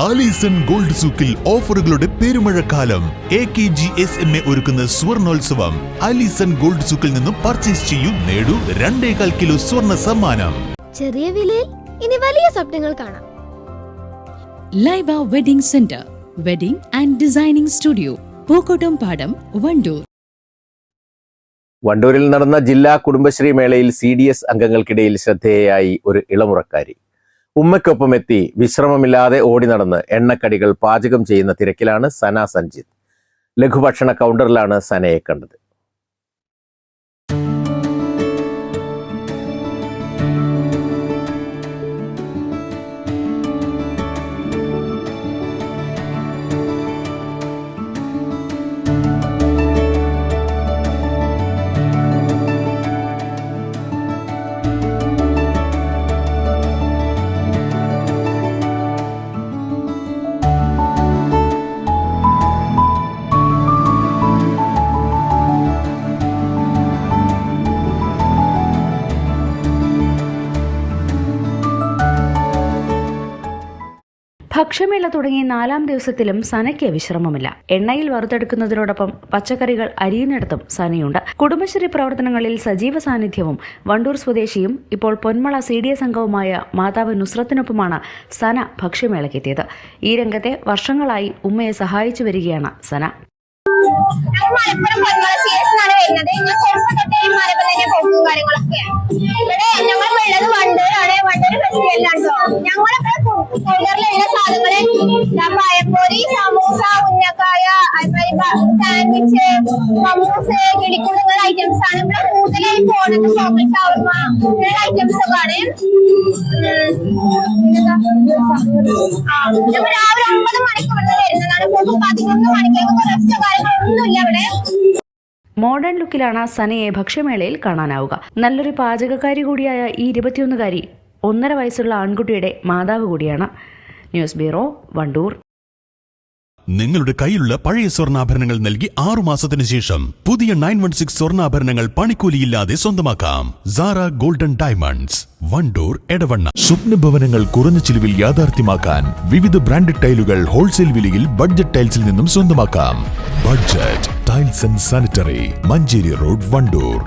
Alison gold സൂക്കിൽ ഓഫറുകളുടെ പെരുമഴക്കാലം. AKGSMA ഒരുക്കുന്ന സ്വർണോത്സവം. ആലീസൺ ഗോൾഡ് സൂക്കിൽ നിന്നും പർച്ചേസ് ചെയ്യൂ, നേടൂ 2.25 കിലോ സ്വർണ്ണ സമ്മാനം. ചെറിയ വിലയിൽ ഇനി വലിയ സ്വപ്നങ്ങൾ കാണാം. Laiba wedding centre, wedding and designing studio, Pookkottumpadam, Wandoor. വണ്ടൂരിൽ നടന്ന ജില്ലാ കുടുംബശ്രീ മേളയിൽ CDS അംഗങ്ങൾക്കിടയിൽ ശ്രദ്ധേയയായി ഒരു ഇളമുറക്കാരി. ഉമ്മയ്ക്കൊപ്പം എത്തി വിശ്രമമില്ലാതെ ഓടി നടന്ന് എണ്ണക്കടികൾ പാചകം ചെയ്യുന്ന തിരക്കിലാണ് സന സഞ്ജിത്ത്. ലഘുഭക്ഷണ കൗണ്ടറിലാണ് സനയെ കണ്ടത്. ഭക്ഷ്യമേള തുടങ്ങിയ 4ാം ദിവസത്തിലും സനയ്ക്ക് വിശ്രമമില്ല. എണ്ണയിൽ വറുത്തെടുക്കുന്നതിനോടൊപ്പം പച്ചക്കറികൾ അരിയുന്നിടത്തും സനയുണ്ട്. കുടുംബശ്രീ പ്രവർത്തനങ്ങളിൽ സജീവ സാന്നിധ്യവും വണ്ടൂർ സ്വദേശിയും ഇപ്പോൾ പൊന്മള CDS അംഗവുമായ മാതാവ് നുസ്രത്തിനൊപ്പമാണ് സന ഭക്ഷ്യമേളയ്ക്കെത്തിയത്. ഈ രംഗത്തെ വർഷങ്ങളായി ഉമ്മയെ സഹായിച്ചു വരികയാണ് സന. മലപ്പുറം പൊന്മള CS എന്നാണ് വരുന്നത്. ഞാൻ ചെറുപ്പം തൊട്ടേ മലപ്പുറം തന്നെ പോക്കും കാര്യങ്ങളൊക്കെ. ഇവിടെ ഞങ്ങൾ ഉള്ളത് വണ്ടൂരാണ്. വണ്ടൂർ ഫെസ്റ്റിവലിലാണോ ഞങ്ങളൊക്കെ കൗണ്ടറിലുള്ള സാധനങ്ങള് പഴംപൊരി, സമൂസ, ഉന്നക്കായ, സാൻഡ്വിച്ച്, മമ്മൂസ്, കിളിക്കുള്ള ഐറ്റംസ് ആണ് ഇവിടെ കൂടുതലായി പോണത്. ചോക്ലേറ്റ് ഷവർമ ഇങ്ങനെയുള്ള ഐറ്റംസ് ഒക്കെ ആണ്. ഞങ്ങൾ രാവിലെ 9 മണിക്ക് ഇവിടെ വരുന്നതാണ്. 11 മണിക്കൊക്കെ റെസ്റ്റോ കാര്യങ്ങളൊന്നുമില്ല ഇവിടെ. മോഡേൺ ലുക്കിലാണ് സനയെ ഭക്ഷ്യമേളയിൽ കാണാനാവുക. നല്ലൊരു പാചകക്കാരി കൂടിയായ ഈ 21-കാരി 1.5 വയസ്സുള്ള ആൺകുട്ടിയുടെ മാതാവ് കൂടിയാണ്. News bureau, Wandoor. നിങ്ങളുടെ കയ്യിലുള്ള പഴയ സ്വർണ്ണാഭരണങ്ങൾ നൽകി 6 മാസത്തിനു ശേഷം പുതിയ 916 സ്വർണ്ണാഭരണങ്ങൾ പണിക്കൂലിയില്ലാതെ സ്വന്തമാക്കാം. Sara golden diamonds, Wandoor, Edavanna. സ്വപ്നഭവനങ്ങൾ കുറഞ്ഞ ചിലവിൽ യാഥാർത്ഥ്യമാക്കാൻ വിവിധ ബ്രാൻഡഡ് ടൈലുകൾ ഹോൾസെയിൽ വിലയിൽ ബഡ്ജറ്റ് ടൈൽസിൽ നിന്നും സ്വന്തമാക്കാം. Budget tiles and sanitary, Manjeri road, Wandoor.